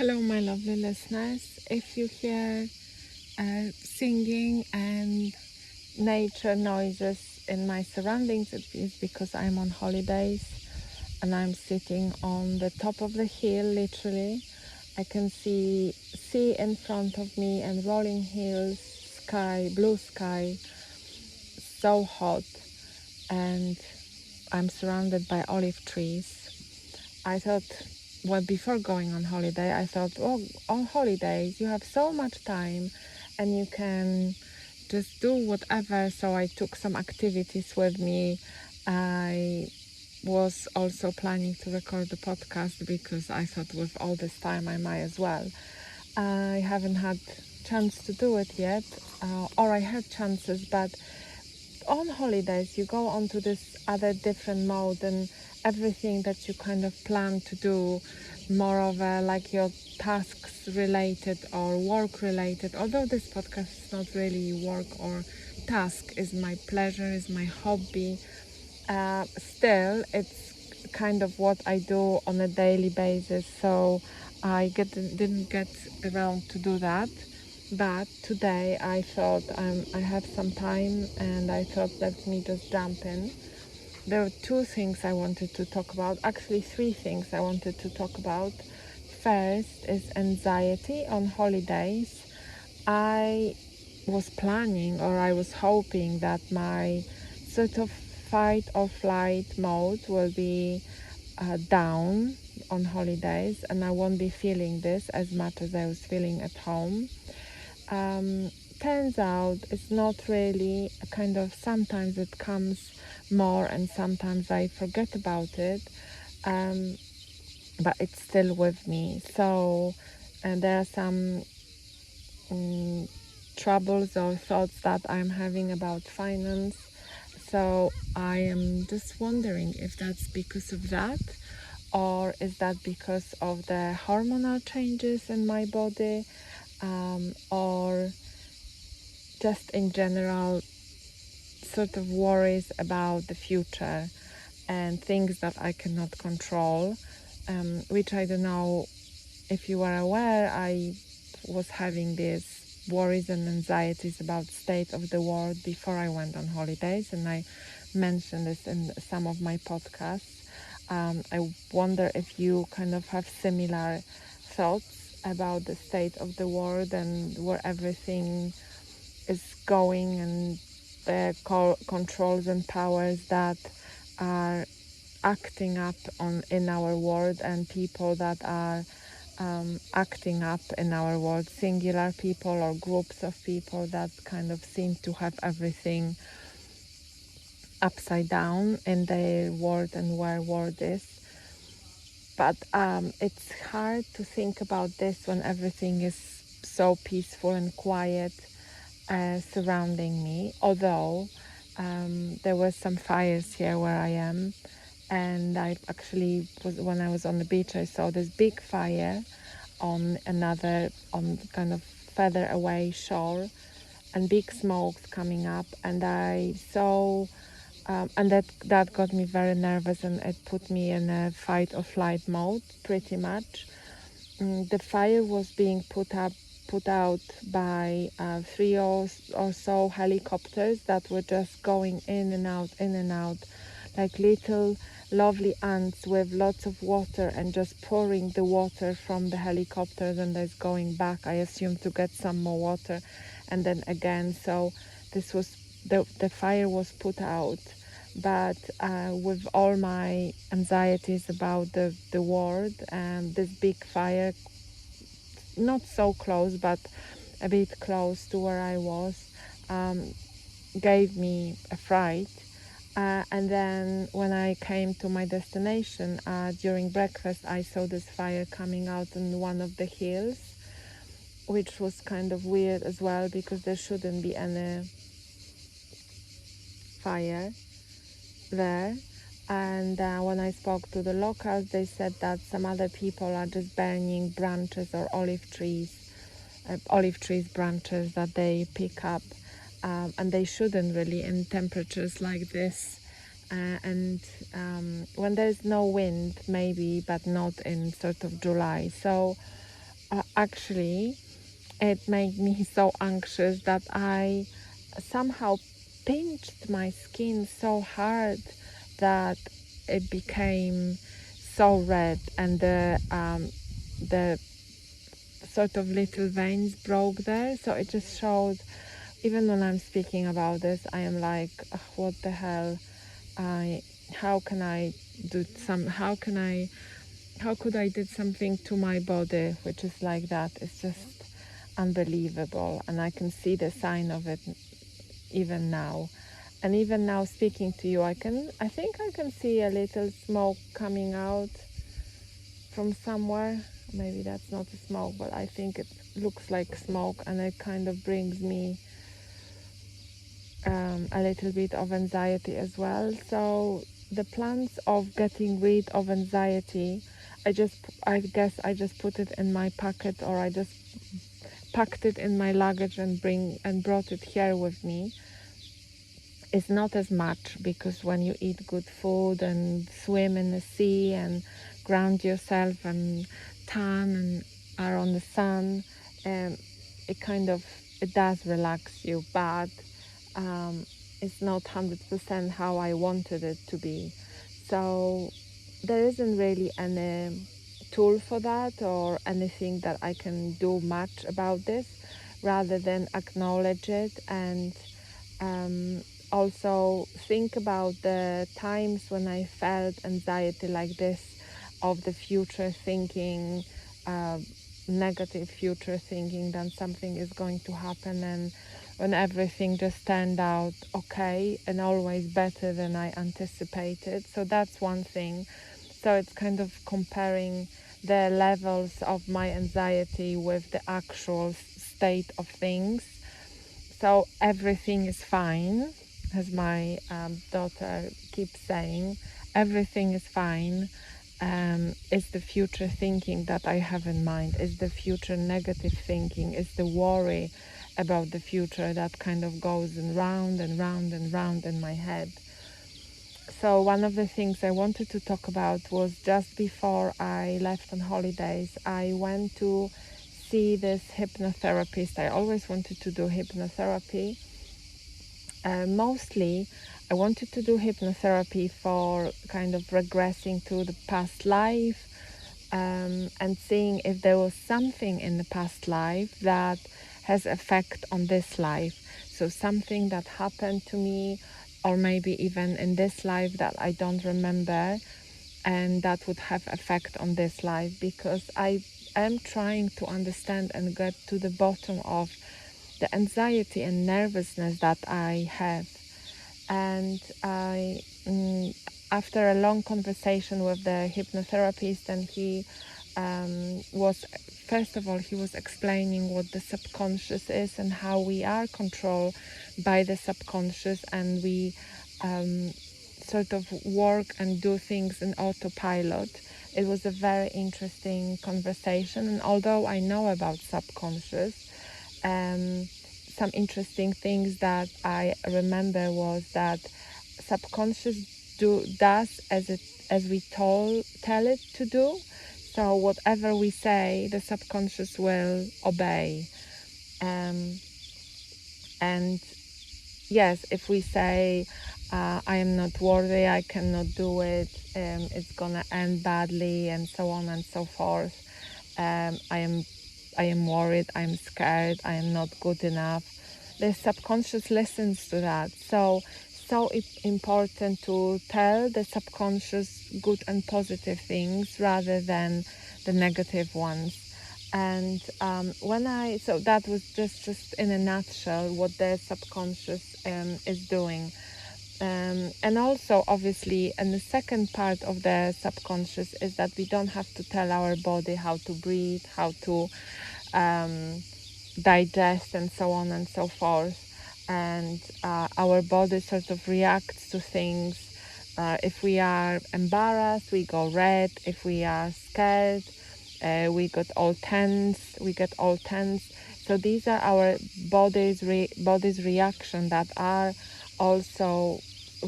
Hello, my lovely listeners. If you hear singing and nature noises in my surroundings, it is because I'm on holidays and I'm sitting on the top of the hill, literally. I can see sea in front of me and rolling hills, sky, blue sky, so hot, and I'm surrounded by olive trees. I thought, well, before going on holiday, I thought, oh, on holidays, you have so much time and you can just do whatever. So I took some activities with me. I was also planning to record the podcast because I thought with all this time I might as well. I haven't had chance to do it yet, or I had chances, but on holidays you go on to this other different mode, and everything that you kind of plan to do more of a like your tasks related or work related, although this podcast is not really work or task, is my pleasure, is my hobby. Still it's kind of what I do on a daily basis, so didn't get around to do that. But today I thought I have some time and I thought let me just jump in. There were two things I wanted to talk about, actually three things I wanted to talk about. First is anxiety on holidays. I was planning, or I was hoping, that my sort of fight or flight mode will be down on holidays and I won't be feeling this as much as I was feeling at home. Turns out it's not really a kind of, sometimes it comes more and sometimes I forget about it, but it's still with me. So, and there are some troubles or thoughts that I'm having about finance. So I am just wondering if that's because of that, or is that because of the hormonal changes in my body, or just in general sort of worries about the future and things that I cannot control, which I don't know if you are aware. I was having these worries and anxieties about state of the world before I went on holidays, and I mentioned this in some of my podcasts. I wonder if you kind of have similar thoughts about the state of the world and where everything is going, and the controls and powers that are acting up in our world, and people that are acting up in our world, singular people or groups of people that kind of seem to have everything upside down in their world and where world is. But it's hard to think about this when everything is so peaceful and quiet surrounding me, although there were some fires here where I am, and I actually was, when I was on the beach, I saw this big fire on kind of further away shore, and big smokes coming up, and I saw and that got me very nervous, and it put me in a fight or flight mode pretty much. The fire was being put out by three or so helicopters that were just going in and out, like little lovely ants with lots of water, and just pouring the water from the helicopters and that's going back, I assume, to get some more water, and then again. So this was the fire was put out, but with all my anxieties about the world, and this big fire, not so close, but a bit close to where I was, gave me a fright. And then when I came to my destination, during breakfast, I saw this fire coming out on one of the hills, which was kind of weird as well, because there shouldn't be any fire there. And when I spoke to the locals, they said that some other people are just burning branches or olive trees branches that they pick up, and they shouldn't really in temperatures like this, and when there's no wind maybe, but not in sort of July. So actually it made me so anxious that I somehow pinched my skin so hard that it became so red, and the sort of little veins broke there. So it just showed, even when I'm speaking about this, I am like, "Ugh, what the hell? I how can I do some? How could I did something to my body which is like that? It's just unbelievable, and I can see the sign of it even now. And even now, speaking to you, I think I can see a little smoke coming out from somewhere. Maybe that's not a smoke, but I think it looks like smoke, and it kind of brings me a little bit of anxiety as well. So the plans of getting rid of anxiety, I guess I just put it in my pocket, or I just packed it in my luggage and brought it here with me. It's not as much, because when you eat good food and swim in the sea and ground yourself and tan and are on the sun, it kind of, it does relax you, but it's not 100% how I wanted it to be. So there isn't really any tool for that or anything that I can do much about this, rather than acknowledge it and um, also think about the times when I felt anxiety like this, of the future thinking, uh, negative future thinking that something is going to happen, and when everything just turned out okay and always better than I anticipated. So that's one thing. So it's kind of comparing the levels of my anxiety with the actual state of things. So everything is fine, as my daughter keeps saying. Everything is fine. It's the future thinking that I have in mind. It's the future negative thinking. It's the worry about the future that kind of goes and round and round and round in my head. So one of the things I wanted to talk about was, just before I left on holidays, I went to see this hypnotherapist. I always wanted to do hypnotherapy. Mostly, I wanted to do hypnotherapy for kind of regressing to the past life, and seeing if there was something in the past life that has effect on this life. So something that happened to me, or maybe even in this life that I don't remember, and that would have effect on this life, because I am trying to understand and get to the bottom of the anxiety and nervousness that I have. And after a long conversation with the hypnotherapist, and he was, first of all, he was explaining what the subconscious is and how we are controlled by the subconscious, and we sort of work and do things in autopilot. It was a very interesting conversation, and although I know about subconscious, some interesting things that I remember was that subconscious does as we tell it to do. So whatever we say, the subconscious will obey. And yes, if we say, I am not worthy, I cannot do it, it's gonna end badly, and so on and so forth. I am worried, I'm scared, I am not good enough. The subconscious listens to that. So it's important to tell the subconscious good and positive things rather than the negative ones. And so that was just in a nutshell what the subconscious is doing. And also, obviously, and the second part of the subconscious is that we don't have to tell our body how to breathe, how to digest, and so on and so forth. And our body sort of reacts to things. If we are embarrassed, we go red. If we are scared, we get all tense. So these are our body's reaction that are also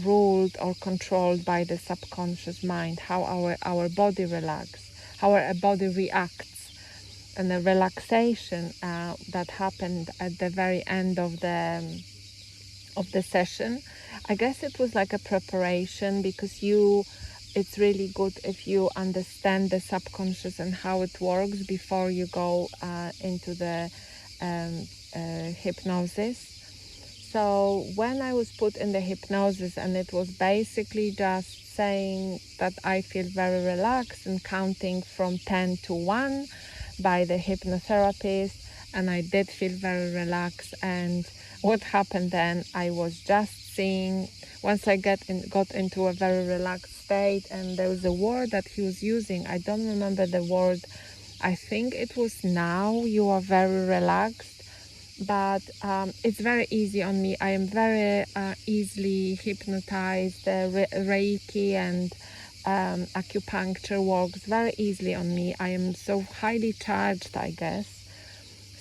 ruled or controlled by the subconscious mind. How our body relax, how our body reacts. and the relaxation that happened at the very end of the session. I guess it was like a preparation, because it's really good if you understand the subconscious and how it works before you go into the hypnosis. So when I was put in the hypnosis, and it was basically just saying that I feel very relaxed and counting from 10 to 1 by the hypnotherapist, and I did feel very relaxed. And what happened then, I was just seeing, once I got into a very relaxed state, and there was a word that he was using, I don't remember the word, I think it was now you are very relaxed. But it's very easy on me. I am very easily hypnotized. Reiki and acupuncture works very easily on me. I am so highly charged, I guess.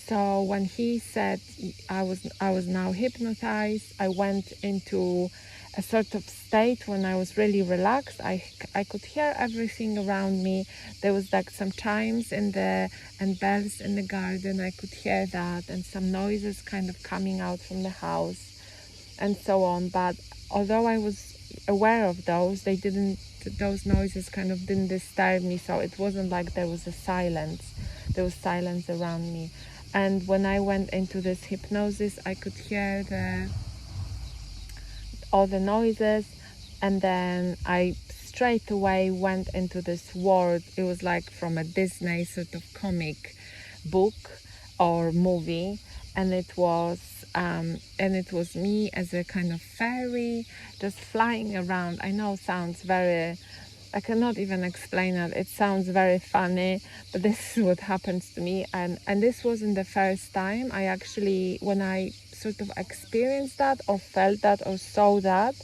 So when he said I was now hypnotized, I went into a sort of state when I was really relaxed. I could hear everything around me. There was like some chimes and bells in the garden. I could hear that, and some noises kind of coming out from the house and so on. But although I was aware of those, those noises kind of didn't disturb me. So it wasn't like there was a silence. There was silence around me. And when I went into this hypnosis, I could hear all the noises, and then I straight away went into this world. It was like from a Disney sort of comic book or movie, and it was me as a kind of fairy just flying around. I know it sounds very, I cannot even explain it. It sounds very funny, but this is what happens to me. And this wasn't the first time. I actually, when I sort of experienced that or felt that or saw that,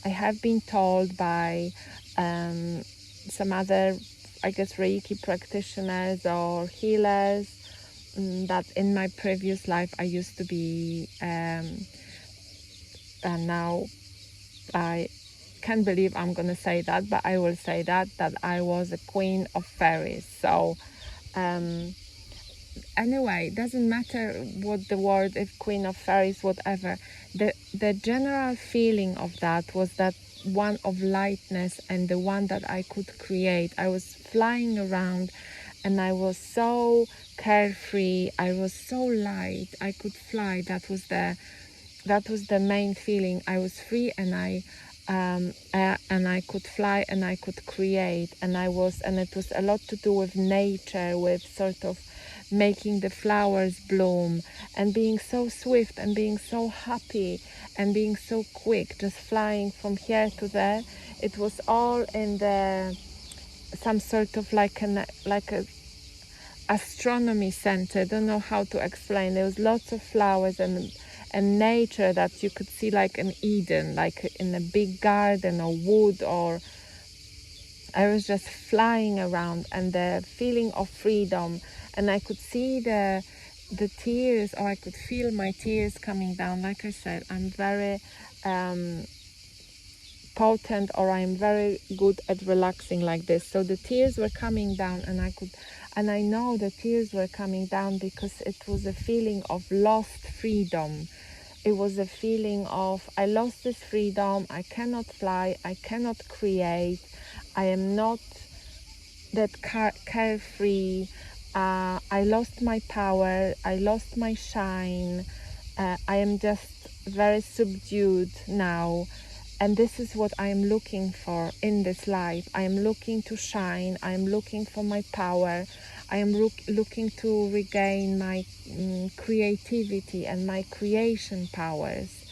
I have been told by some other, I guess, Reiki practitioners or healers that in my previous life I used to be, and now I can't believe I'm gonna say that, but I will say that I was a queen of fairies. So anyway, it doesn't matter what the word, if queen of fairies, whatever, the general feeling of that was that one of lightness, and the one that I could create. I was flying around, and I was so carefree. I was so light. I could fly. That was the main feeling. I was free, and I could fly, and I could create, and it was a lot to do with nature, with sort of making the flowers bloom, and being so swift, and being so happy, and being so quick, just flying from here to there. It was all in some sort of like a astronomy center. I don't know how to explain. There was lots of flowers and nature that you could see like in Eden, like in a big garden or wood, or I was just flying around, and the feeling of freedom. And I could see the tears, or I could feel my tears coming down. Like I said, I'm very potent, or I'm very good at relaxing like this. So the tears were coming down, and I know the tears were coming down because it was a feeling of lost freedom. It was a feeling of, I lost this freedom, I cannot fly, I cannot create, I am not that carefree, I lost my power, I lost my shine, I am just very subdued now. And this is what I am looking for in this life. I am looking to shine, I am looking for my power, I am looking to regain my creativity and my creation powers.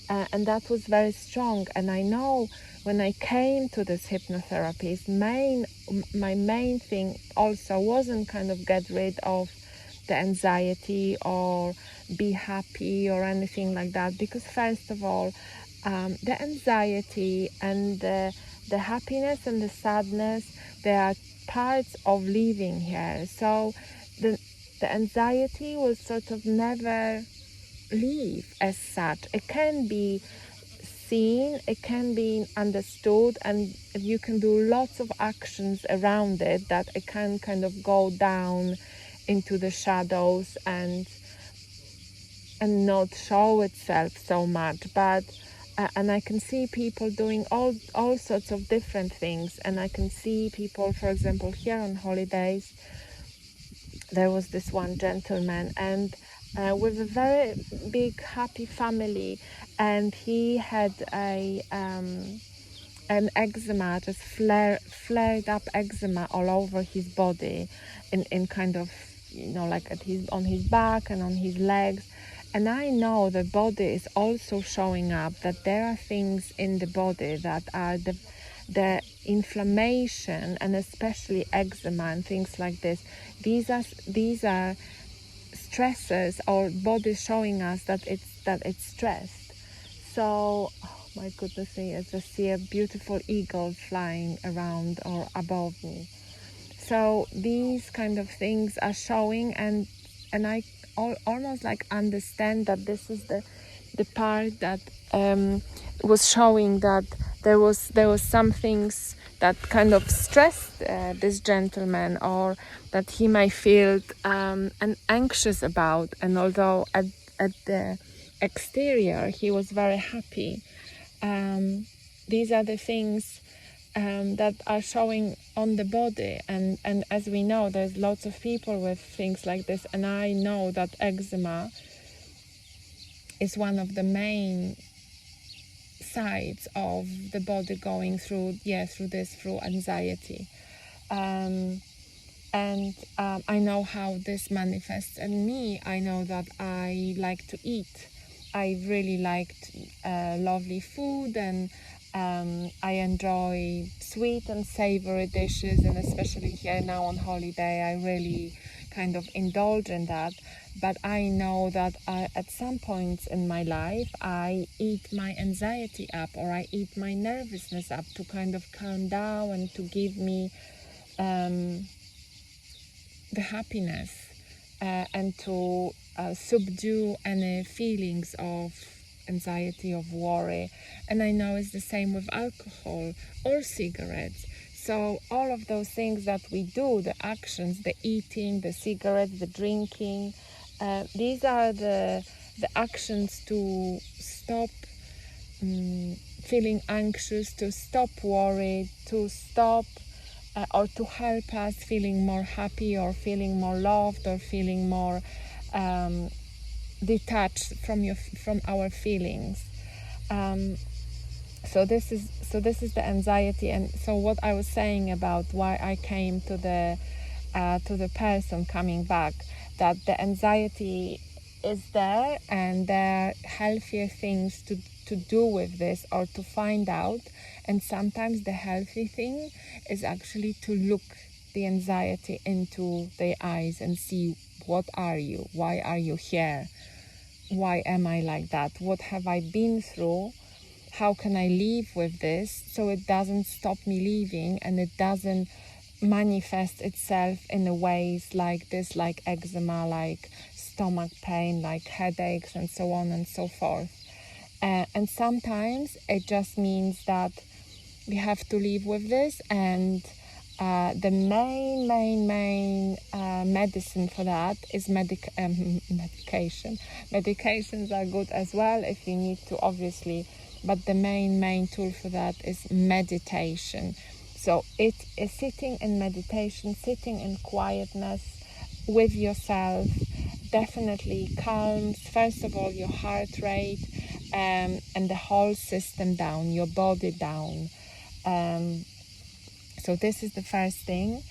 And that was very strong. And I know when I came to this hypnotherapist, my main thing also wasn't kind of get rid of the anxiety or be happy or anything like that. Because first of all, the anxiety and the happiness and the sadness, they are parts of living here. So the anxiety will sort of never leave as such. It can be seen, it can be understood, and you can do lots of actions around it that it can kind of go down into the shadows and not show itself so much. But and I can see people doing all sorts of different things, and I can see people, for example, here on holidays there was this one gentleman, and with a very big happy family, and he had an eczema, just flared up eczema all over his body, in kind of, like on his back and on his legs. And I know the body is also showing up, that there are things in the body that are the inflammation, and especially eczema and things like this. These are stressors, or body showing us that it's stressed. So, oh my goodness me, I just see a beautiful eagle flying around or above me. So these kind of things are showing, and I almost like understand that this is the part that was showing that there was some things that kind of stressed this gentleman, or that he might feel anxious about. And although at the exterior he was very happy, these are the things that are showing on the body. And as we know, there's lots of people with things like this, and I know that eczema is one of the main sides of the body going through anxiety. I know how this manifests in me. I know that I like to eat. I really liked lovely food, and I enjoy sweet and savory dishes, and especially here now on holiday I really kind of indulge in that. But I know that at some points in my life I eat my anxiety up, or I eat my nervousness up, to kind of calm down and to give me the happiness and to subdue any feelings of anxiety, of worry. And I know it's the same with alcohol or cigarettes. So all of those things that we do, the actions, the eating, the cigarettes, the drinking, these are the actions to stop feeling anxious, to stop worry, to stop or to help us feeling more happy, or feeling more loved, or feeling more detached from our feelings. So this is the anxiety. And so what I was saying about why I came to the person coming back, that the anxiety is there, and there are healthier things to do with this, or to find out. And sometimes the healthy thing is actually to look the anxiety into their eyes and see, what are you? Why are you here? Why am I like that? What have I been through? How can I live with this so it doesn't stop me living, and it doesn't manifest itself in a ways like this, like eczema, like stomach pain, like headaches, and so on and so forth. And sometimes it just means that we have to live with this, and the main medicine for that is medication. Medications are good as well if you need to, obviously, but the main tool for that is meditation. So it is sitting in meditation, sitting in quietness with yourself, definitely calms, first of all, your heart rate, and the whole system down, your body down. So this is the first thing.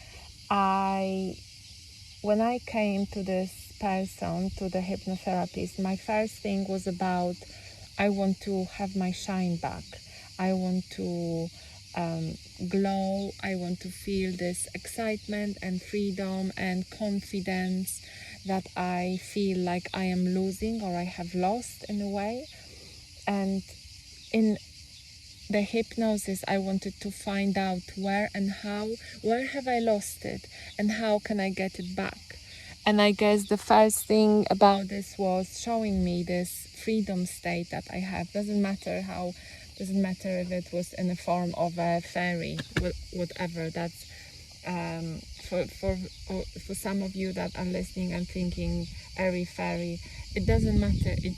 When I came to this person, to the hypnotherapist, my first thing was about, I want to have my shine back. I want to glow. I want to feel this excitement and freedom and confidence that I feel like I am losing, or I have lost in a way. And in the hypnosis, I wanted to find out where have I lost it, and how can I get it back. And I guess the first thing about this was showing me this freedom state that I have. Doesn't matter if it was in the form of a fairy, whatever. For some of you that are listening and thinking airy fairy, it doesn't matter. It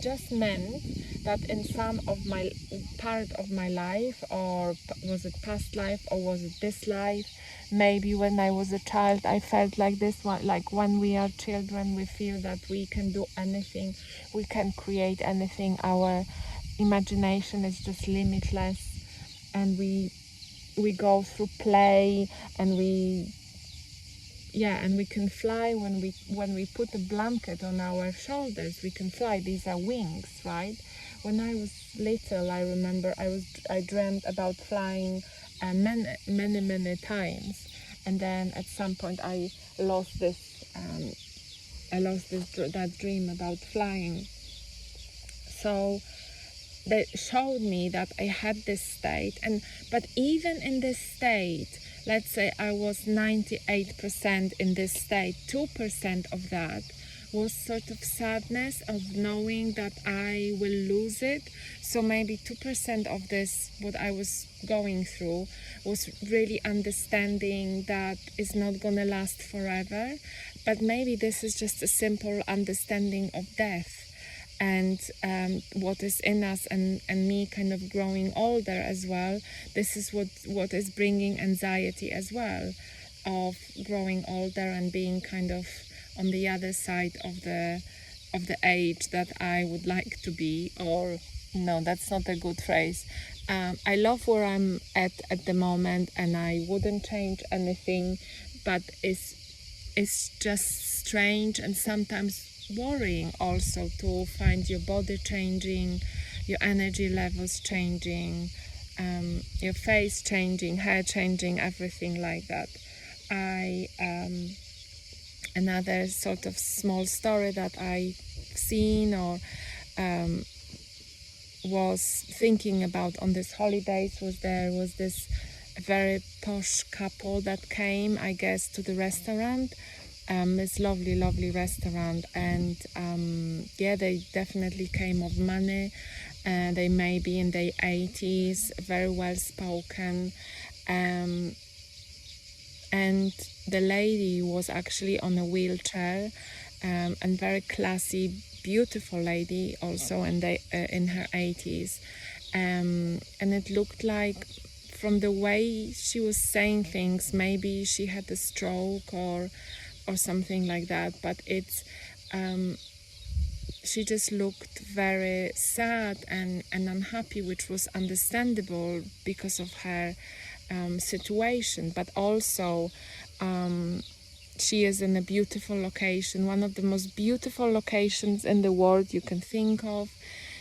just meant that in some of my part of my life, or was it past life, or was it this life, maybe when I was a child I felt like this one. Like when we are children, we feel that we can do anything, we can create anything, our imagination is just limitless, and we go through play, and we can fly. When we put a blanket on our shoulders, we can fly. These are wings, right? When I was little, I remember I dreamt about flying many times, and then at some point I lost that dream about flying. So that showed me that I had this state, but even in this state, let's say I was 98% in this state, 2% of that was sort of sadness of knowing that I will lose it. So maybe 2% of this, what I was going through, was really understanding that it's not gonna last forever, but maybe this is just a simple understanding of death, and what is in us, and me kind of growing older as well. This is what is bringing anxiety as well, of growing older and being kind of on the other side of the age that I would like to be. Or no, that's not a good phrase. I love where I'm at the moment, and I wouldn't change anything, but it's just strange and sometimes worrying also to find your body changing, your energy levels changing, your face changing, hair changing, everything like that. Another sort of small story that I've seen or was thinking about on this holidays was there was this very posh couple that came, I guess, to the restaurant. This lovely restaurant, and they definitely came of money. They may be in their 80s, very well spoken, and the lady was actually on a wheelchair, and very classy, beautiful lady also, and in her 80s, and it looked like, from the way she was saying things, maybe she had a stroke or something like that, but it's she just looked very sad and unhappy, which was understandable because of her situation, but also she is in a beautiful location, one of the most beautiful locations in the world you can think of.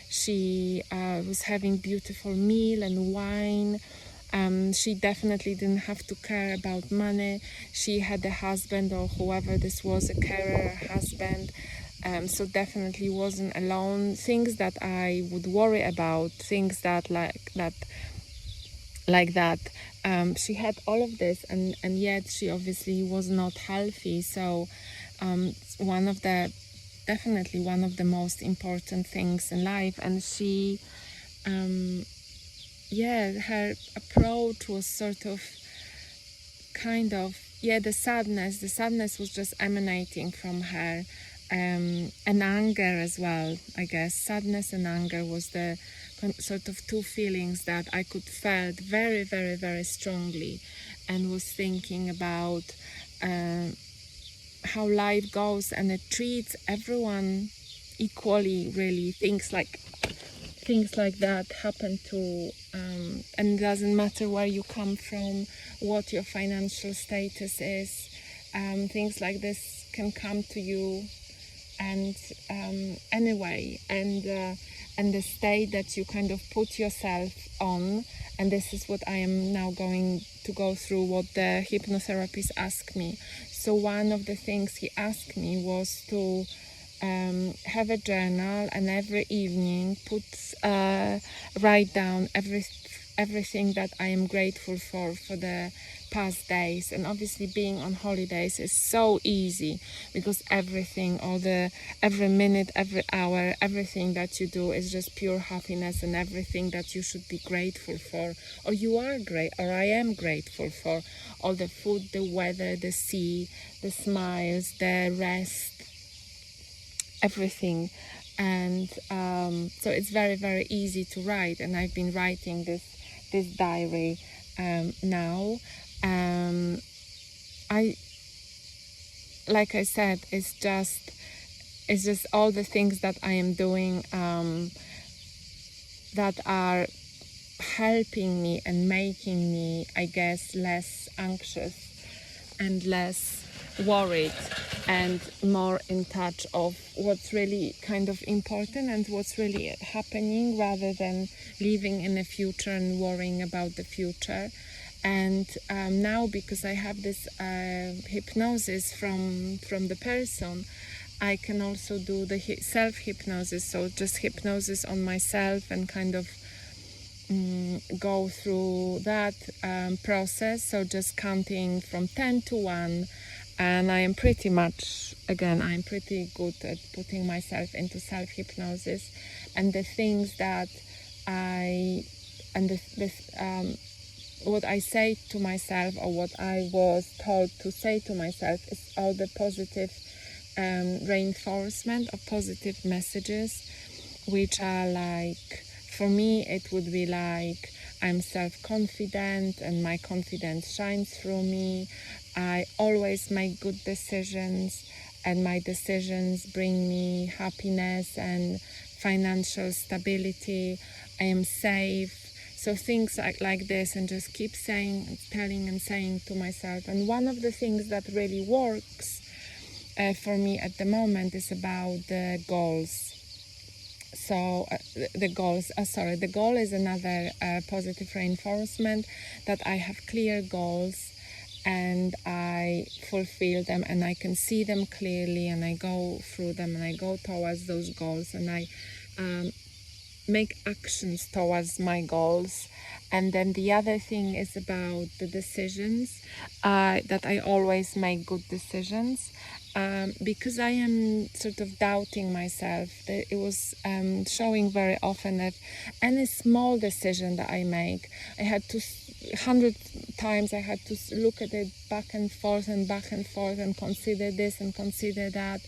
She was having beautiful meal and wine. She definitely didn't have to care about money. She had a husband, or whoever this was, a carer, husband, so definitely wasn't alone. Things that I would worry about, things that like that. She had all of this, and yet she obviously was not healthy. So definitely one of the most important things in life, and she her approach was sort of the sadness was just emanating from her, and anger as well, I guess. Sadness and anger was the sort of two feelings that I could felt very, very, very strongly, and was thinking about how life goes, and it treats everyone equally, really. Things like that happen to, and it doesn't matter where you come from, what your financial status is. Things like this can come to you, and anyway, and the state that you kind of put yourself on. And this is what I am now going to go through, what the hypnotherapist asked me. So one of the things he asked me was to have a journal, and every evening write down everything that I am grateful for the past days. And obviously being on holidays is so easy, because everything, every minute, every hour, everything that you do is just pure happiness, and everything that you should be grateful for, or you are great, or I am grateful for, all the food, the weather, the sea, the smiles, the rest, everything. And so it's very, very easy to write, and I've been writing this diary now. I like I said, it's just all the things that I am doing that are helping me and making me, I guess, less anxious and less worried, and more in touch of what's really kind of important and what's really happening, rather than living in the future and worrying about the future. And now, because I have this hypnosis from the person, I can also do the self-hypnosis, so just hypnosis on myself, and kind of go through that process. So just counting from 10 to 1, and I am pretty much, again, I'm pretty good at putting myself into self-hypnosis. And the things that what I say to myself, or what I was told to say to myself, is all the positive reinforcement of positive messages, which are like, for me, it would be like, I'm self-confident and my confidence shines through me. I always make good decisions, and my decisions bring me happiness and financial stability. I am safe. So things like this, and just keep telling and saying to myself. And one of the things that really works for me at the moment is about the goals. So the goal is another positive reinforcement, that I have clear goals and I fulfill them, and I can see them clearly, and I go through them, and I go towards those goals, and I make actions towards my goals. And then the other thing is about the decisions, that I always make good decisions, because I am sort of doubting myself. It was showing very often that any small decision that I make, I had to 100 times I had to look at it back and forth and consider this and consider that,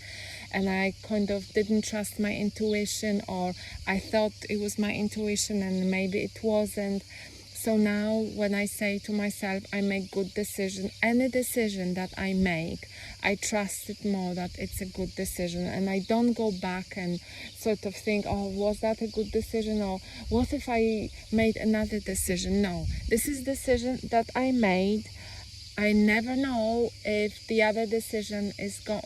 and I kind of didn't trust my intuition, or I thought it was my intuition and maybe it wasn't. So now when I say to myself, I make good decision, any decision that I make, I trust it more that it's a good decision, and I don't go back and sort of think, oh, was that a good decision, or what if I made another decision? No, this is decision that I made. I never know if the other decision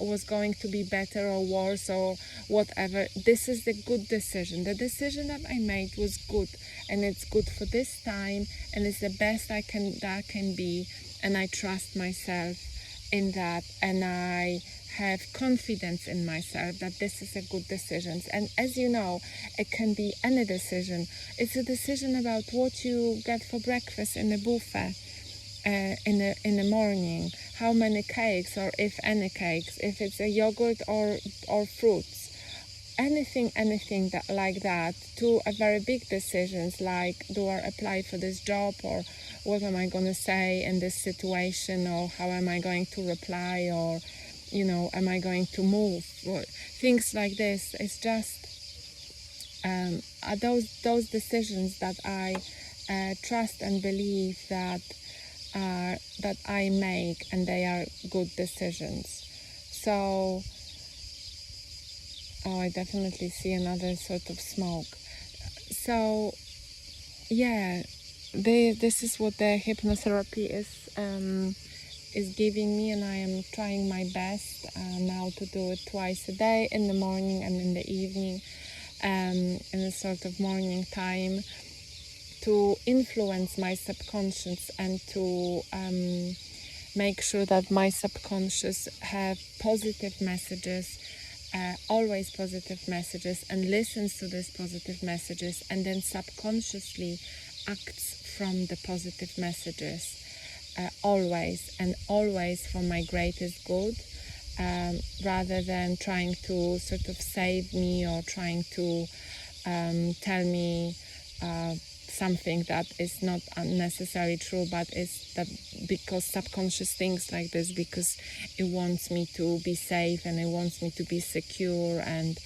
was going to be better or worse or whatever. This is the good decision. The decision that I made was good, and it's good for this time, and it's the best that can be, and I trust myself in that, and I have confidence in myself that this is a good decision. And as you know, it can be any decision. It's a decision about what you get for breakfast in a buffet. In the morning, how many cakes, or if any cakes, if it's a yogurt or fruits, anything that like that, to a very big decisions like, do I apply for this job, or what am I going to say in this situation, or how am I going to reply, or am I going to move, things like this. It's just those decisions that I trust and believe that I make, and they are good decisions. So, I definitely see another sort of smoke. So, yeah, this is what the hypnotherapy is giving me, and I am trying my best now to do it twice a day, in the morning and in the evening, in a sort of morning time, to influence my subconscious and to make sure that my subconscious have positive messages, always positive messages, and listens to these positive messages, and then subconsciously acts from the positive messages, always and always for my greatest good, rather than trying to sort of save me or trying to tell me something that is not unnecessarily true, but is that because subconscious thinks like this, because it wants me to be safe and it wants me to be secure, and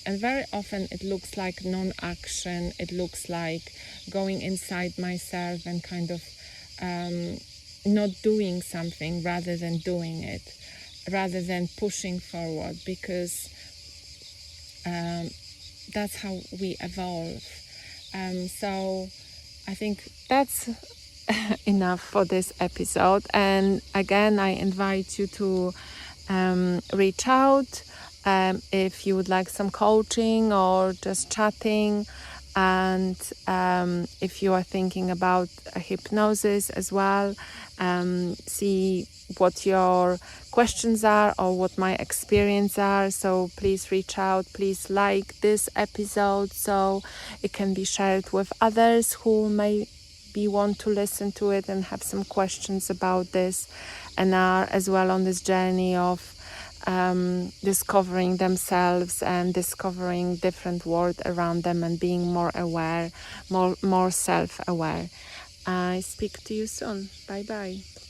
very often it looks like non-action. It looks like going inside myself and kind of not doing something rather than doing it, rather than pushing forward, because that's how we evolve. So I think that's enough for this episode. And again, I invite you to reach out if you would like some coaching or just chatting. And if you are thinking about hypnosis as well, see what your questions are or what my experience are. So please reach out, please like this episode so it can be shared with others who may want to listen to it and have some questions about this and are as well on this journey of discovering themselves and discovering different world around them and being more aware, more self-aware. I speak to you soon. Bye bye.